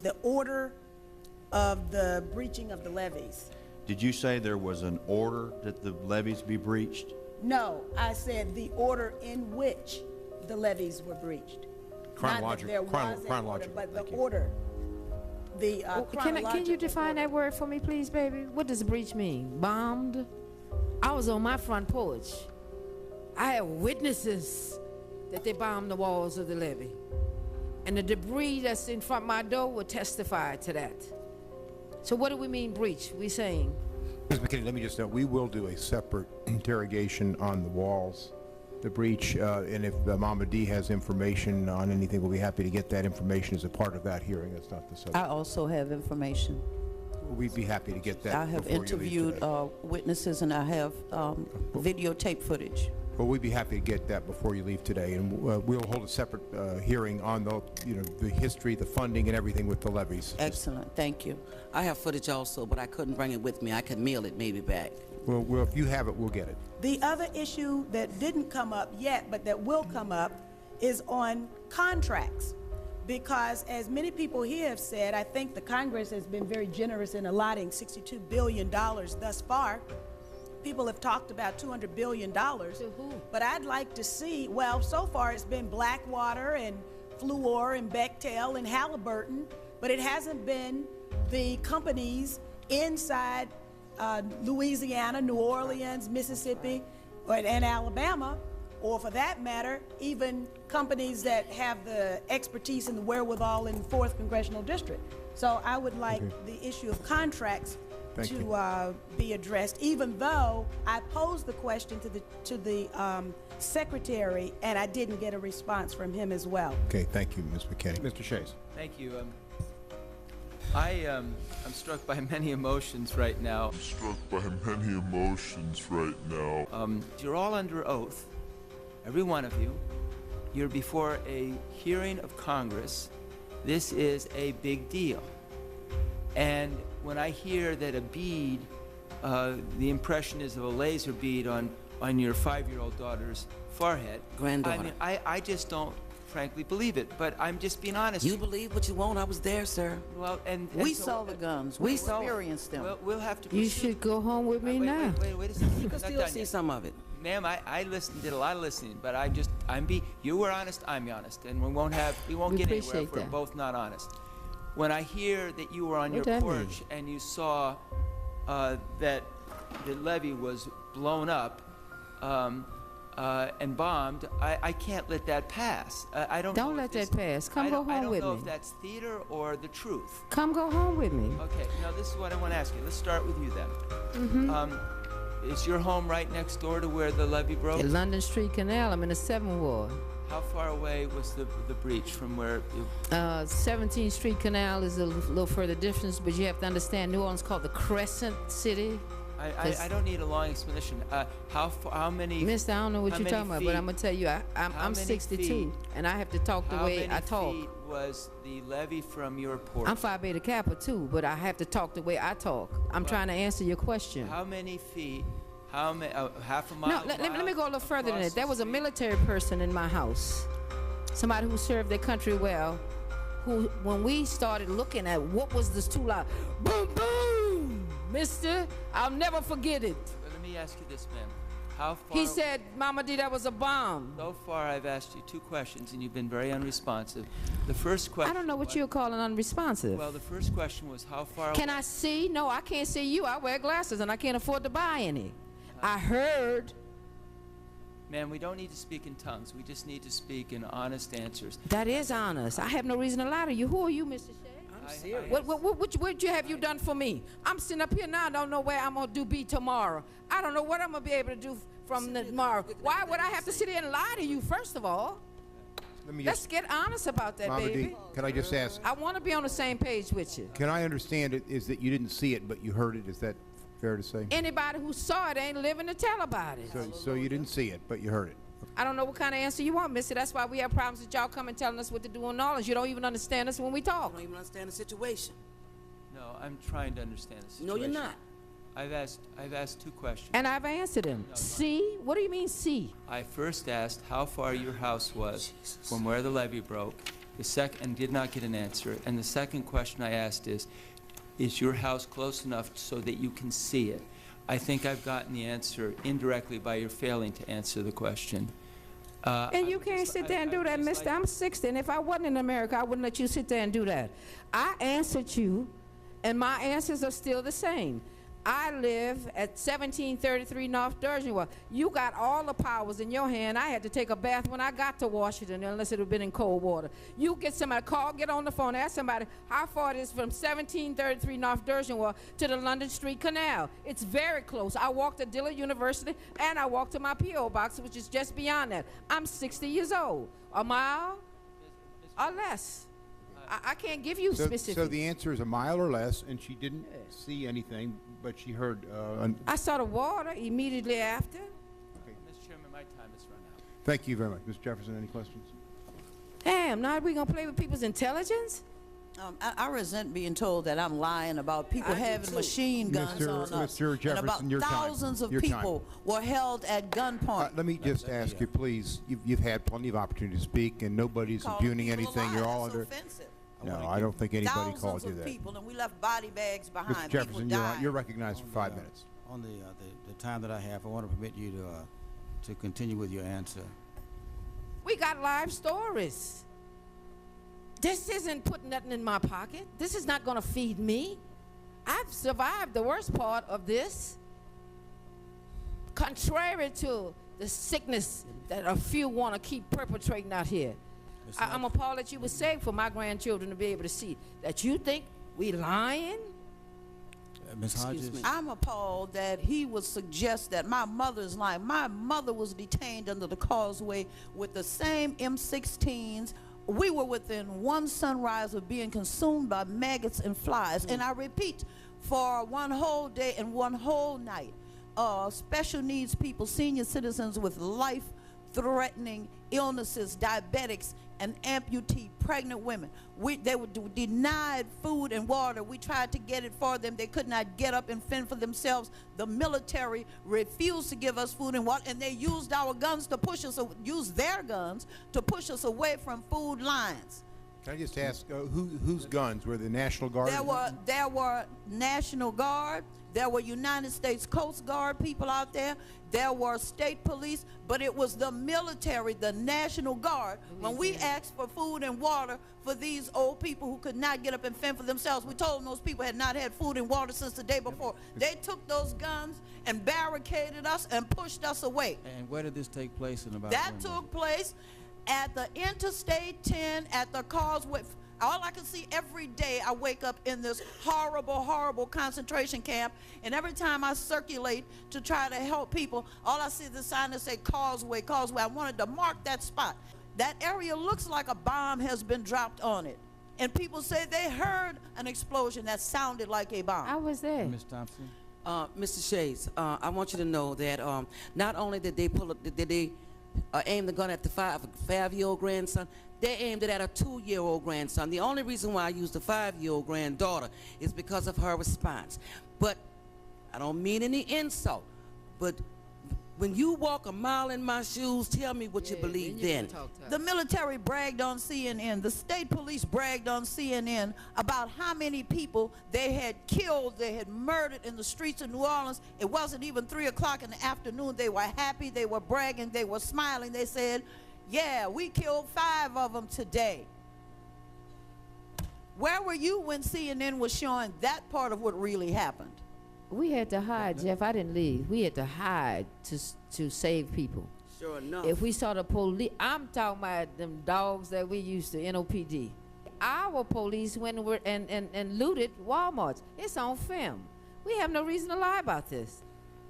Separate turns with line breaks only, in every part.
the order of the breaching of the levees.
Did you say there was an order that the levees be breached?
No, I said the order in which the levees were breached. Not that there was an order, but the order. The
Can you define that word for me, please, baby? What does breach mean? Bombed? I was on my front porch. I have witnesses that they bombed the walls of the levee. And the debris that's in front of my door will testify to that. So what do we mean breach? We saying?
Ms. McKinney, let me just note, we will do a separate interrogation on the walls, the breach, and if Mama D has information on anything, we'll be happy to get that information as a part of that hearing. That's not the subject.
I also have information.
We'd be happy to get that.
I have interviewed witnesses, and I have videotape footage.
Well, we'd be happy to get that before you leave today, and we'll hold a separate hearing on the history, the funding, and everything with the levees.
Excellent, thank you.
I have footage also, but I couldn't bring it with me. I could mail it maybe back.
Well, if you have it, we'll get it.
The other issue that didn't come up yet, but that will come up, is on contracts. Because as many people here have said, I think the Congress has been very generous in allotting $62 billion thus far. People have talked about $200 billion.
To who?
But I'd like to see, well, so far it's been Blackwater and Fluor and Bechtel and Halliburton, but it hasn't been the companies inside Louisiana, New Orleans, Mississippi, and Alabama, or for that matter, even companies that have the expertise and the wherewithal in the 4th Congressional District. So I would like the issue of contracts to be addressed, even though I posed the question to the Secretary, and I didn't get a response from him as well.
Okay, thank you, Ms. McKinney. Mr. Shays.
Thank you. I'm struck by many emotions right now. You're all under oath, every one of you. You're before a hearing of Congress. This is a big deal. And when I hear that a bead, the impression is of a laser bead on your 5-year-old daughter's forehead.
Granddaughter.
I mean, I just don't frankly believe it, but I'm just being honest.
You believe what you want. I was there, sir.
Well, and
We
so,
saw the guns. We experienced them.
Well, we'll have to.
You should go home with me now.
Wait a second.
You can still see some of it.
Ma'am, I did a lot of listening, but you were honest, I'm honest, and we won't get anywhere if we're both not honest. When I hear that you were on your porch and you saw that the levee was blown up and bombed, I can't let that pass. I don't.
Don't let that pass. Come go home with me.
I don't know if that's theater or the truth.
Come go home with me.
Okay. Now this is what I want to ask you. Let's start with you then. Is your home right next door to where the levee broke?
At London Street Canal. I'm in the 7th Ward.
How far away was the breach from where?
17th Street Canal is a little further distance, but you have to understand New Orleans is called the Crescent City.
I don't need a long explanation. How many?
Mister, I don't know what you're talking about, but I'm gonna tell you, I'm 62, and I have to talk the way I talk.
How many feet was the levee from your porch?
I'm Phi Beta Kappa too, but I have to talk the way I talk. I'm trying to answer your question.
How many feet? How many? Half a mile?
No, let me go a little further than that. There was a military person in my house, somebody who served their country well, who, when we started looking at what was this too loud, boom, boom, mister, I'll never forget it.
Let me ask you this, ma'am. How far?
He said, Mama D, that was a bomb.
So far, I've asked you 2 questions, and you've been very unresponsive. The first question.
I don't know what you're calling unresponsive.
Well, the first question was how far.
Can I see? No, I can't see you. I wear glasses, and I can't afford to buy any. I heard.
Ma'am, we don't need to speak in tongues. We just need to speak in honest answers.
That is honest. I have no reason to lie to you. Who are you, Mr. Shea?
I'm serious.
What have you done for me? I'm sitting up here now. I don't know where I'm going to be tomorrow. I don't know what I'm going to be able to do from tomorrow. Why would I have to sit here and lie to you, first of all? Let's get honest about that,
Mama
baby.
D, can I just ask?
I want to be on the same page with you.
Can I understand it is that you didn't see it, but you heard it? Is that fair to say?
Anybody who saw it ain't living to tell about it.
So you didn't see it, but you heard it.
I don't know what kind of answer you want, Missy. That's why we have problems with y'all coming telling us what to do on knowledge. You don't even understand us when we talk.
I don't even understand the situation.
No, I'm trying to understand the situation.
No, you're not.
I've asked 2 questions.
And I've answered them.
No.
See? What do you mean, see?
I first asked how far your house was from where the levee broke, and did not get an answer. And the second question I asked is your house close enough so that you can see it? I think I've gotten the answer indirectly by your failing to answer the question.
And you can't sit there and do that, mister. I'm 60, and if I wasn't in America, I wouldn't let you sit there and do that. I answered you, and my answers are still the same. I live at 1733 North Durgeon. You got all the powers in your hand. I had to take a bath when I got to Washington, unless it had been in cold water. You get somebody, get on the phone, ask somebody how far it is from 1733 North Durgeon to the London Street Canal. It's very close. I walked to Dillard University, and I walked to my P.O. box, which is just beyond that. I'm 60 years old. A mile or less. I can't give you specifics.
So the answer is a mile or less, and she didn't see anything, but she heard...
I saw the water immediately after.
Mr. Chairman, my time has run out.
Thank you very much. Mr. Jefferson, any questions?
Damn, now we gonna play with people's intelligence?
I resent being told that I'm lying about people having machine guns on us.
Mr. Jefferson,
and about
your time.
thousands of
Your time.
people were held at gunpoint.
Let me just ask you, please, you've had plenty of opportunity to speak, and nobody's impugning anything. You're all under...
Offensive.
No, I don't think anybody called you
Thousands of
that.
people, and we left body bags behind.
Mr. Jefferson,
People died.
you're recognized for 5 minutes.
On the time that I have, I want to permit you to continue with your answer.
We got live stories. This isn't putting nothing in my pocket. This is not gonna feed me. I've survived the worst part of this. Contrary to the sickness that a few want to keep perpetrating out here. I'm appalled that you would say for my grandchildren to be able to see that you think we lying.
Ms. Hodges?
I'm appalled that he would suggest that my mother's lying. My mother was detained under the causeway with the same M16s. We were within one sunrise of being consumed by maggots and flies. And I repeat, for one whole day and one whole night, special needs people, senior citizens with life-threatening illnesses, diabetics, and amputee, pregnant women. They were denied food and water. We tried to get it for them. They could not get up and fend for themselves. The military refused to give us food and water, and they used our guns to push us, used their guns to push us away from food lines.
Can I just ask, whose guns? Were the National Guard?
There were National Guard. There were United States Coast Guard people out there. There were state police, but it was the military, the National Guard. When we asked for food and water for these old people who could not get up and fend for themselves, we told them those people had not had food and water since the day before. They took those guns and barricaded us and pushed us away.
And where did this take place in about?
That took place at the Interstate 10 at the Causeway. All I can see every day, I wake up in this horrible, horrible concentration camp, and every time I circulate to try to help people, all I see is the sign that say Causeway, Causeway. I wanted to mark that spot. That area looks like a bomb has been dropped on it. And people say they heard an explosion that sounded like a bomb.
I was there.
Ms. Thompson?
Mr. Shades, I want you to know that not only did they aim the gun at the five-year-old grandson, they aimed it at a 2-year-old grandson. The only reason why I used the 5-year-old granddaughter is because of her response. But I don't mean any insult, but when you walk a mile in my shoes, tell me what you believe then.
The military bragged on CNN. The state police bragged on CNN about how many people they had killed, they had murdered in the streets of New Orleans. It wasn't even 3 o'clock in the afternoon. They were happy, they were bragging, they were smiling. They said, yeah, we killed 5 of them today. Where were you when CNN was showing that part of what really happened?
We had to hide, Jeff. I didn't leave. We had to hide to save people.
Sure enough.
If we saw the police, I'm talking about them dogs that we used to, NOPD. Our police went and looted Walmarts. It's on film. We have no reason to lie about this.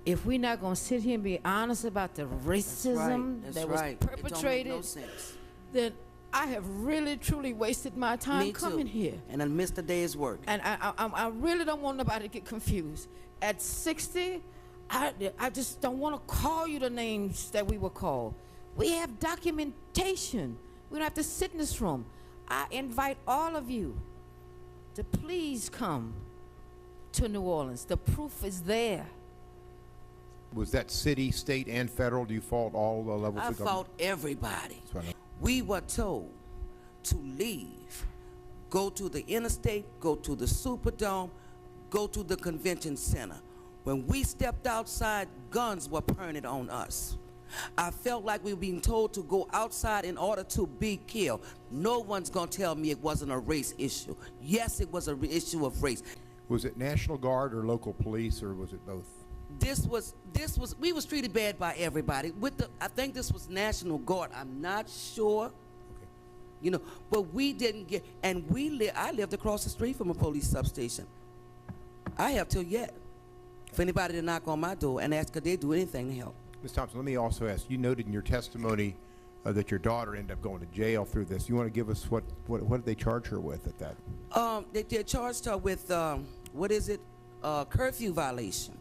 If we're not going to sit here and be honest about the racism that was perpetrated,
it don't make no sense.
then I have really, truly wasted my time
Me
coming
too.
here.
And I missed a day's work.
And I really don't want nobody to get confused. At 60, I just don't want to call you the names that we were called. We have documentation. We don't have to sit in this room. I invite all of you to please come to New Orleans. The proof is there.
Was that city, state, and federal? Do you fault all the levels
I
of government?
fault everybody.
That's what I know.
We were told to leave, go to the interstate, go to the Superdome, go to the convention center. When we stepped outside, guns were pointed on us. I felt like we were being told to go outside in order to be killed. No one's going to tell me it wasn't a race issue. Yes, it was an issue of race.
Was it National Guard or local police, or was it both?
We was treated bad by everybody. I think this was National Guard. I'm not sure.
Okay.
You know, but we didn't get, and I lived across the street from a police substation. I have till yet. For anybody to knock on my door and ask could they do anything to help.
Ms. Thompson, let me also ask, you noted in your testimony that your daughter ended up going to jail through this. You want to give us what did they charge her with at that?
They charged her with, curfew violation.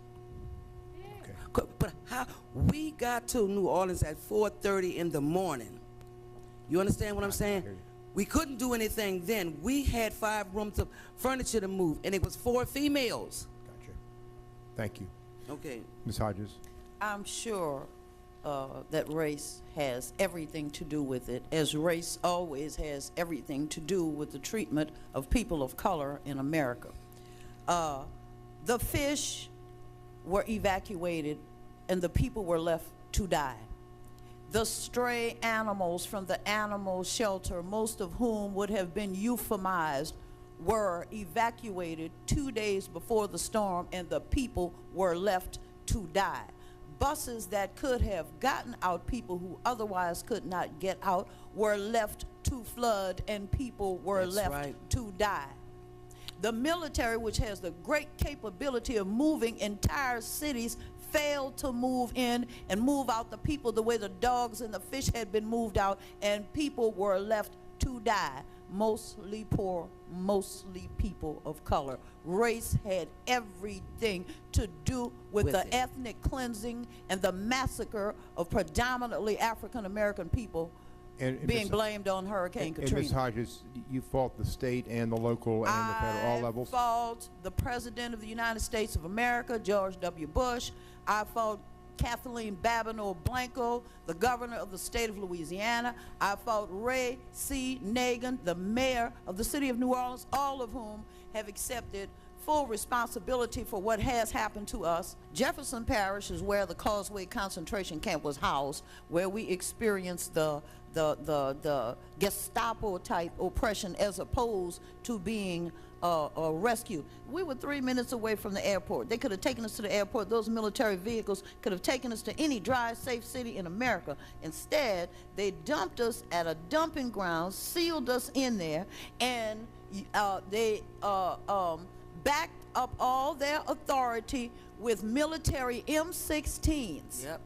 Okay.
But how we got to New Orleans at 4:30 in the morning. You understand what I'm saying?
hear you.
We couldn't do anything then. We had 5 rooms of furniture to move, and it was 4 females.
Gotcha. Thank you.
Okay.
Ms. Hodges?
I'm sure that race has everything to do with it, as race always has everything to do with the treatment of people of color in America. The fish were evacuated and the people were left to die. The stray animals from the animal shelter, most of whom would have been euphemized, were evacuated 2 days before the storm, and the people were left to die. Buses that could have gotten out people who otherwise could not get out were left to flood, and people were
That's
left
right.
to die. The military, which has the great capability of moving entire cities, failed to move in and move out the people the way the dogs and the fish had been moved out, and people were left to die. Mostly poor, mostly people of color. Race had everything to do with the
it.
ethnic cleansing and the massacre of predominantly African American people
And
being
Ms.
blamed on Hurricane
And Ms.
Katrina.
Hodges, you fault the state and the local and the federal, all levels?
I fault the President of the United States of America, George W. Bush. I fault Kathleen Babineau Blanco, the governor of the state of Louisiana. I fault Ray C. Nagin, the mayor of the city of New Orleans, all of whom have accepted full responsibility for what has happened to us. Jefferson Parish is where the Causeway concentration camp was housed, where we experienced the Gestapo type oppression as opposed to being rescued. We were 3 minutes away from the airport. They could have taken us to the airport. Those military vehicles could have taken us to any dry, safe city in America. Instead, they dumped us at a dumping ground, sealed us in there, and they backed up all their authority with military M16s.
Yep.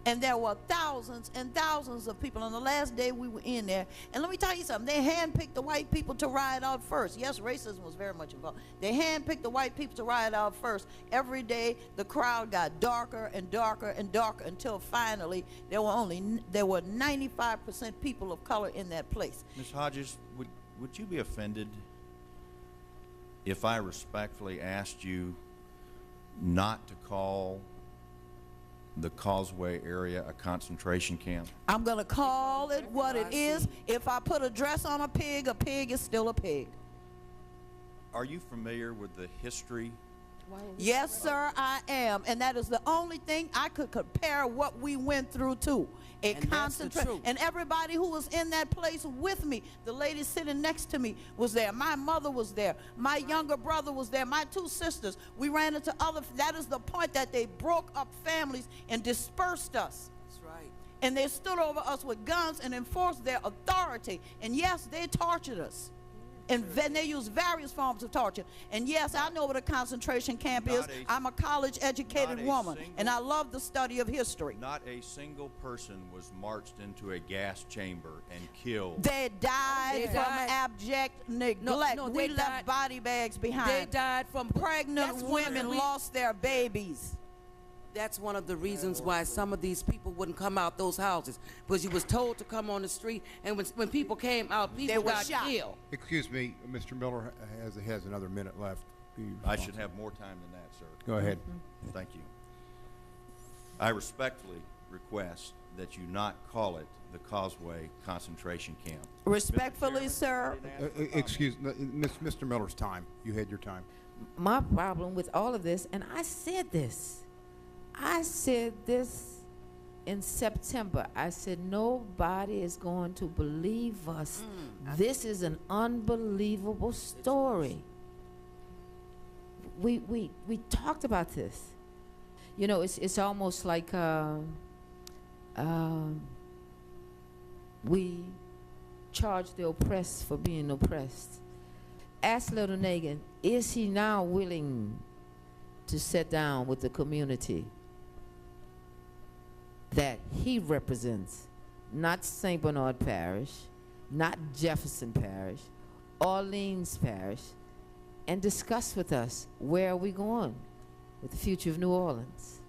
And there were thousands and thousands of people. On the last day we were in there, and let me tell you something, they handpicked the white people to ride out first. Yes, racism was very much involved. They handpicked the white people to ride out first. Every day the crowd got darker and darker and darker until finally there were 95% people of color in that place.
Ms. Hodges, would you be offended if I respectfully asked you not to call the Causeway area a concentration camp?
I'm going to call it what it is. If I put a dress on a pig is still a pig.
Are you familiar with the history?
Yes, sir, I am. And that is the only thing I could compare what we went through to. A
And that's the
concentration.
truth.
And everybody who was in that place with me, the lady sitting next to me was there. My mother was there. My younger brother was there. My 2 sisters. We ran into other. That is the point, that they broke up families and dispersed us.
That's right.
And they stood over us with guns and enforced their authority. And yes, they tortured us. And then they used various forms of torture. And yes, I know what a concentration camp is. I'm a college-educated woman, and I love the study of history.
Not a single person was marched into a gas chamber and killed.
They died
They
from
died.
abject neglect.
no,
We
they
left
died-
body bags behind.
They died from
Pregnant
that's one of the
women lost their babies.
That's one of the reasons why some of these people wouldn't come out those houses, because you was told to come on the street, and when people came out, people
were
got
shot.
killed.
Excuse me, Mr. Miller has another minute left.
I should have more time than that, sir.
Go ahead.
Thank you. I respectfully request that you not call it the Causeway concentration camp.
Respectfully, sir,
Excuse, Mr. Miller's time. You had your time.
My problem with all of this, and I said this in September. I said, nobody is going to believe us. This is an unbelievable story. We talked about this. You know, it's almost like we charge the oppressed for being oppressed. Ask Little Nagin, is he now willing to sit down with the community that he represents, not St. Bernard Parish, not Jefferson Parish, Orleans Parish, and discuss with us where are we going with the future of New Orleans?